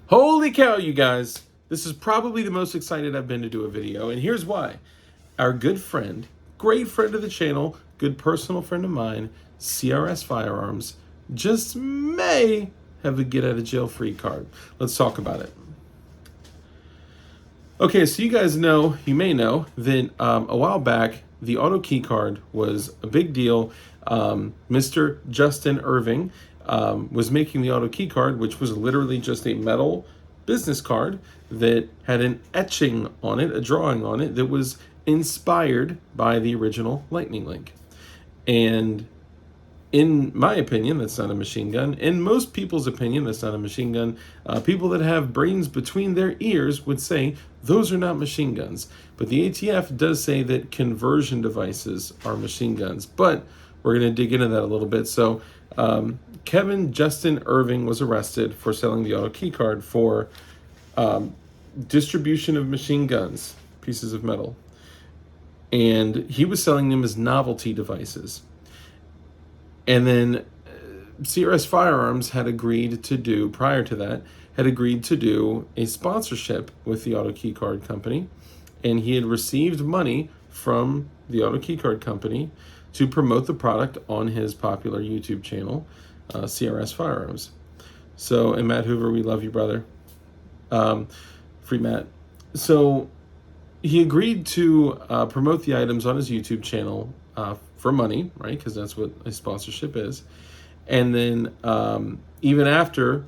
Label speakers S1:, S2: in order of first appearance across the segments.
S1: Holy cow, you guys. This is probably the most excited I've been to do a video, and here's why. Our good friend, great friend of the channel, good personal friend of mine, CRS Firearms, just may have a get out of jail free card. Let's talk about it. Okay, so you guys know, you may know, that a while back, the AutoKey Card was a big deal. Mr. Justin Irving was making the AutoKey Card, which was literally just a metal business card that had an etching on it, a drawing on it, that was inspired by the original Lightning Link. And in my opinion, that's not a machine gun. In most people's opinion, that's not a machine gun. People that have brains between their ears would say those are not machine guns. But the ATF does say that conversion devices are machine guns. But we're going to dig into that a little bit. So Kevin Justin Irving was arrested for selling the AutoKey Card for distribution of machine guns, pieces of metal. And he was selling them as novelty devices. And then CRS Firearms had agreed to do, prior to that, had agreed to do a sponsorship with the AutoKey Card Company. And he had received money from the AutoKey Card Company to promote the product on his popular YouTube channel, CRS Firearms. So, and Matt Hoover, we love you, brother. Free Matt. So he agreed to promote the items on his YouTube channel for money, right? Because that's what a sponsorship is. And then even after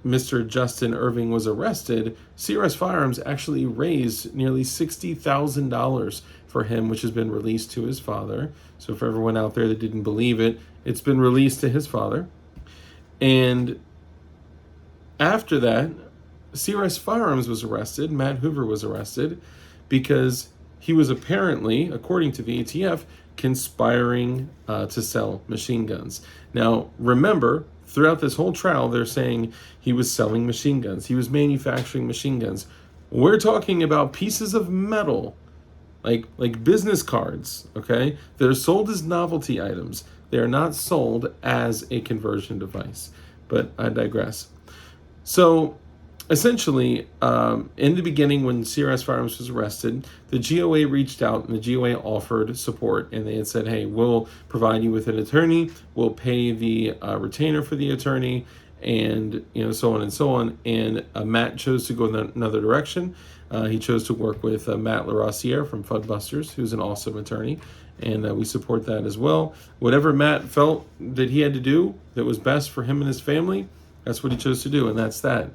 S1: Mr. Justin Irving was arrested, CRS Firearms actually raised nearly $60,000 for him, which has been released to his father. So for everyone out there that didn't believe it, it's been released to his father. And after that, CRS Firearms was arrested, Matt Hoover was arrested, because he was apparently, according to the ATF, conspiring to sell machine guns. Now, remember, throughout this whole trial, they're saying he was selling machine guns. He was manufacturing machine guns. We're talking about pieces of metal, like business cards, okay? They're sold as novelty items. They are not sold as a conversion device. But I digress. So, essentially, in the beginning, when CRS Firearms was arrested, the GOA reached out and the GOA offered support. And they had said, hey, we'll provide you with an attorney. We'll pay the retainer for the attorney, and so on and so on. And Matt chose to go in another direction. He chose to work with Matt LaRosiere from Fudbusters, who's an awesome attorney. And we support that as well. Whatever Matt felt that he had to do that was best for him and his family, that's what he chose to do, and that's that.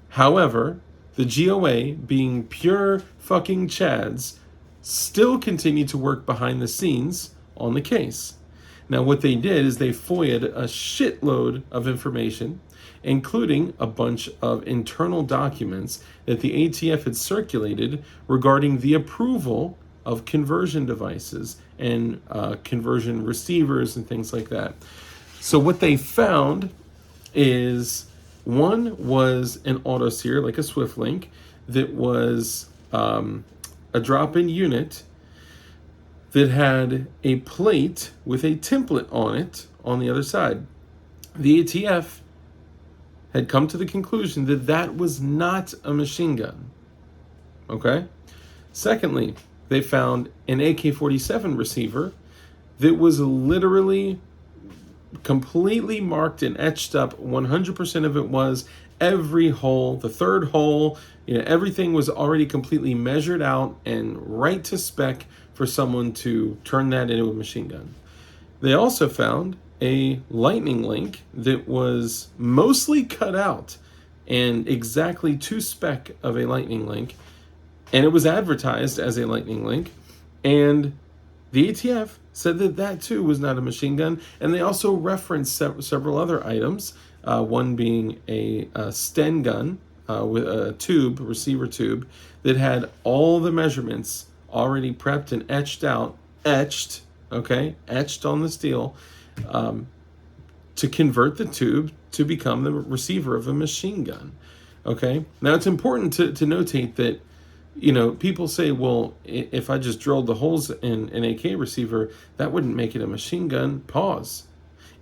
S1: However, the GOA, being pure fucking chads, still continued to work behind the scenes on the case. Now, what they did is they FOIA'd a shitload of information, including a bunch of internal documents that the ATF had circulated regarding the approval of conversion devices and conversion receivers and things like that. So what they found is, one was an autoseer, like a Swift Link, that was a drop-in unit that had a plate with a template on it on the other side. The ATF had come to the conclusion that that was not a machine gun. Okay? Secondly, they found an AK-47 receiver that was literally completely marked and etched up. 100% of it was, every hole, the third hole, everything was already completely measured out and right to spec for someone to turn that into a machine gun. They also found a Lightning Link that was mostly cut out and exactly to spec of a Lightning Link, and it was advertised as a Lightning Link, and the ATF said that that too was not a machine gun, and they also referenced several other items, one being a Sten gun with a tube, receiver tube, that had all the measurements already prepped and etched on the steel, to convert the tube to become the receiver of a machine gun. Okay, now it's important to notate that people say, well, if I just drilled the holes in an AK receiver, that wouldn't make it a machine gun. Pause.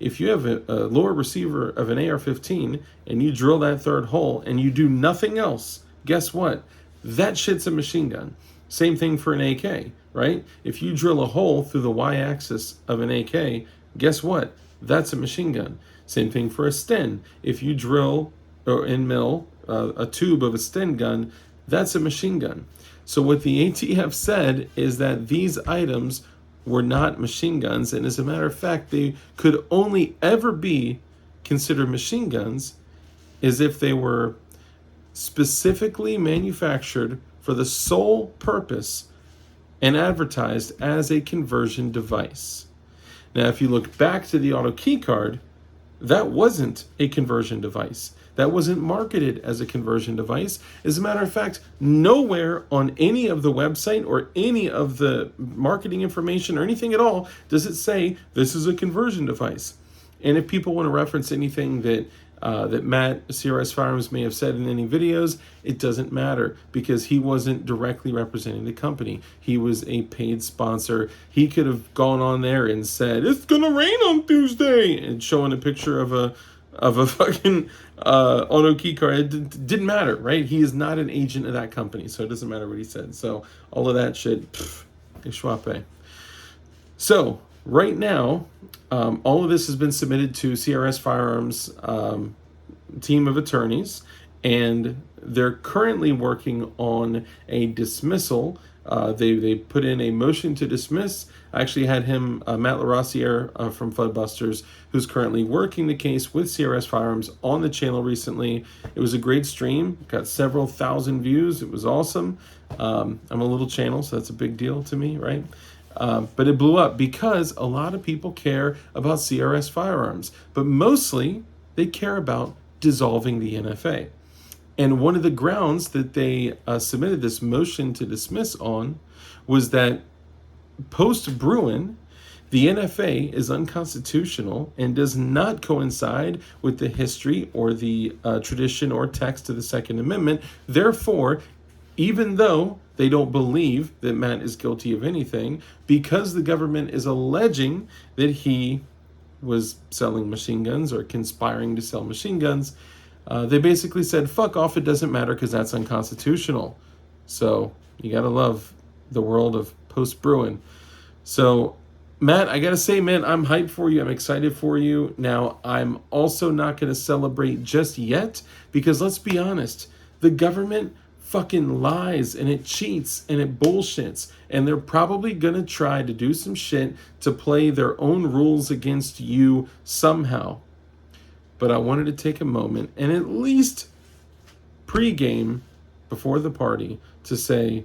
S1: if you have a lower receiver of an AR-15 and you drill that third hole and you do nothing else, guess what? That shit's a machine gun. Same thing for an AK, right? If you drill a hole through the y-axis of an AK, guess what? That's a machine gun. Same thing for a Sten. If you drill or in mill a tube of a Sten gun, that's a machine gun. So what the ATF said is that these items were not machine guns, and as a matter of fact, they could only ever be considered machine guns is if they were specifically manufactured for the sole purpose and advertised as a conversion device. Now, if you look back to the AutoKey Card, that wasn't a conversion device. That wasn't marketed as a conversion device. As a matter of fact, nowhere on any of the website or any of the marketing information or anything at all does it say this is a conversion device. And if people want to reference anything that Matt CRS Firearms may have said in any videos, it doesn't matter because he wasn't directly representing the company. He was a paid sponsor. He could have gone on there and said, "It's gonna rain on Tuesday," and showing a picture of a fucking AutoKey Card. It didn't matter, right? He is not an agent of that company, so it doesn't matter what he said. So all of that shit, ishwape. So right now, all of this has been submitted to CRS Firearms team of attorneys, and they're currently working on a dismissal. They put in a motion to dismiss. I actually had him, Matt LaRossiere from Floodbusters, who's currently working the case with CRS Firearms on the channel recently. It was a great stream, got several thousand views. It was awesome. I'm a little channel, so that's a big deal to me, right? But it blew up because a lot of people care about CRS Firearms, but mostly they care about dissolving the NFA. And one of the grounds that they submitted this motion to dismiss on was that post-Bruin, the NFA is unconstitutional and does not coincide with the history or the tradition or text of the Second Amendment. Therefore, even though they don't believe that Matt is guilty of anything, because the government is alleging that he was selling machine guns or conspiring to sell machine guns, they basically said, fuck off, it doesn't matter because that's unconstitutional. So you gotta love the world of post-Bruin. So Matt, I gotta say, man, I'm hyped for you. I'm excited for you. Now, I'm also not gonna celebrate just yet because let's be honest, the government fucking lies and it cheats and it bullshits, and they're probably gonna try to do some shit to play their own rules against you somehow. But I wanted to take a moment and at least pre-game before the party to say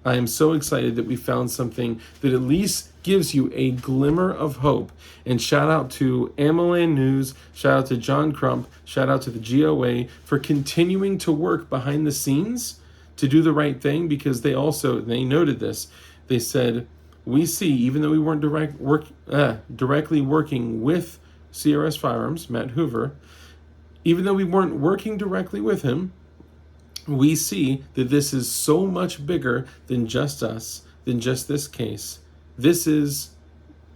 S1: I am so excited that we found something that at least gives you a glimmer of hope. And shout out to Amaland News, shout out to John Crump, shout out to the GOA for continuing to work behind the scenes to do the right thing, because they noted this. They said, we see, even though we weren't directly working with CRS Firearms, Matt Hoover, even though we weren't working directly with him, we see that this is so much bigger than just us, than just this case. This is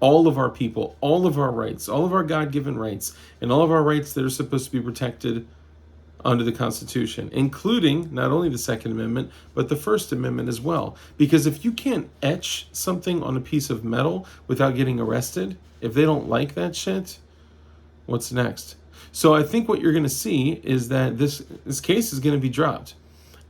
S1: all of our people, all of our rights, all of our God-given rights, and all of our rights that are supposed to be protected under the Constitution, including not only the Second Amendment, but the First Amendment as well. Because if you can't etch something on a piece of metal without getting arrested, if they don't like that shit, what's next? So I think what you're going to see is that this case is going to be dropped.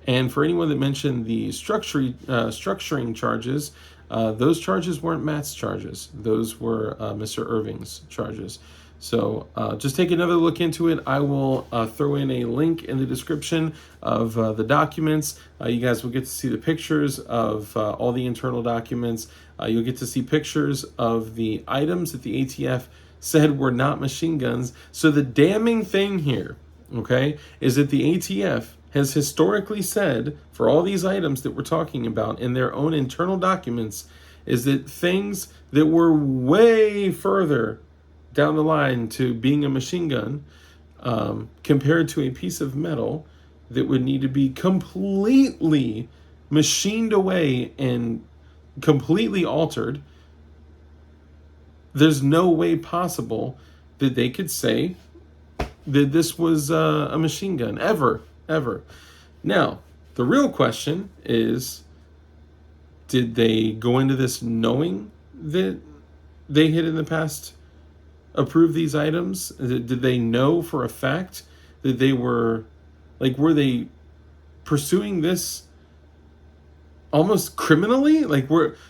S1: And for anyone that mentioned the structuring charges, those charges weren't Matt's charges. Those were Mr. Irving's charges. So just take another look into it. I will throw in a link in the description of the documents. You guys will get to see the pictures of all the internal documents. You'll get to see pictures of the items that the ATF said were not machine guns. So the damning thing here, okay, is that the ATF has historically said for all these items that we're talking about in their own internal documents is that things that were way further down the line to being a machine gun compared to a piece of metal that would need to be completely machined away and completely altered, there's no way possible that they could say that this was a machine gun, ever. Now, the real question is, did they go into this knowing that they had in the past approved these items? Did they know for a fact that they were they pursuing this almost criminally?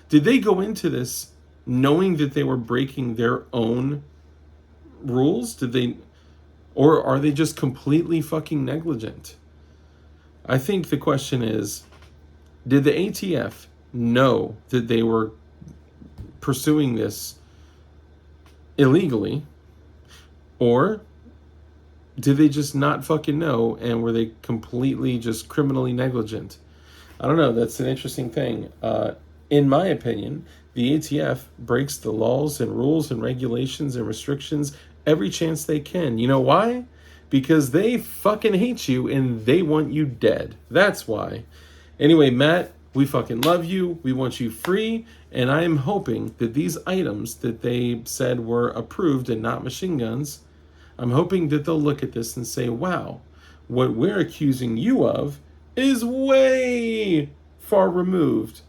S1: Did they go into this knowing that they were breaking their own rules? Or are they just completely fucking negligent? I think the question is, did the ATF know that they were pursuing this illegally, or did they just not fucking know, and were they completely just criminally negligent? I don't know. That's an interesting thing. In my opinion, the ATF breaks the laws and rules and regulations and restrictions every chance they can. You know why? Because they fucking hate you and they want you dead. That's why. Anyway, Matt, we fucking love you. We want you free. And I am hoping that these items that they said were approved and not machine guns, I'm hoping that they'll look at this and say, wow, what we're accusing you of is way far removed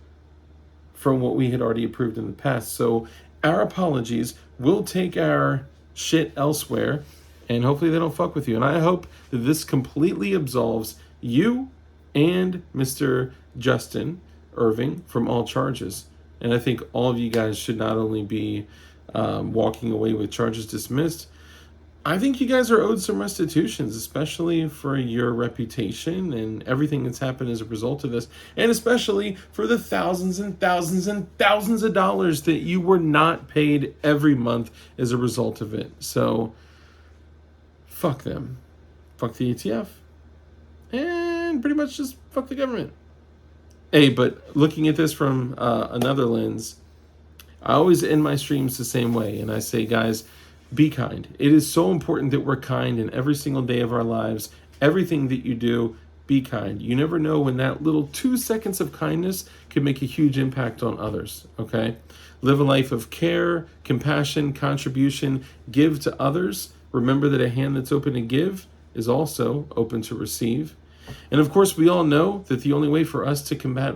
S1: from what we had already approved in the past. So our apologies. We'll take our shit elsewhere, and hopefully they don't fuck with you. And I hope that this completely absolves you and Mr. Justin Irving from all charges. And I think all of you guys should not only be walking away with charges dismissed, I think you guys are owed some restitutions, especially for your reputation and everything that's happened as a result of this, and especially for the thousands and thousands and thousands of dollars that you were not paid every month as a result of it. So, fuck them. Fuck the ATF. And pretty much just fuck the government. Hey, but looking at this from another lens, I always end my streams the same way, and I say, guys, be kind. It is so important that we're kind in every single day of our lives. Everything that you do, be kind. You never know when that little 2 seconds of kindness can make a huge impact on others, okay? Live a life of care, compassion, contribution. Give to others. Remember that a hand that's open to give is also open to receive. And of course, we all know that the only way for us to combat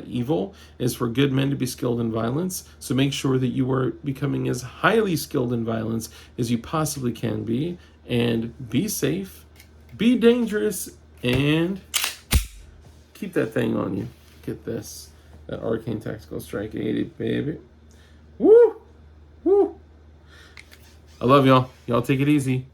S1: evil is for good men to be skilled in violence. So make sure that you are becoming as highly skilled in violence as you possibly can be. And be safe, be dangerous, and keep that thing on you. Get this. That Arcane Tactical Strike 80, baby. Woo! Woo! I love y'all. Y'all take it easy.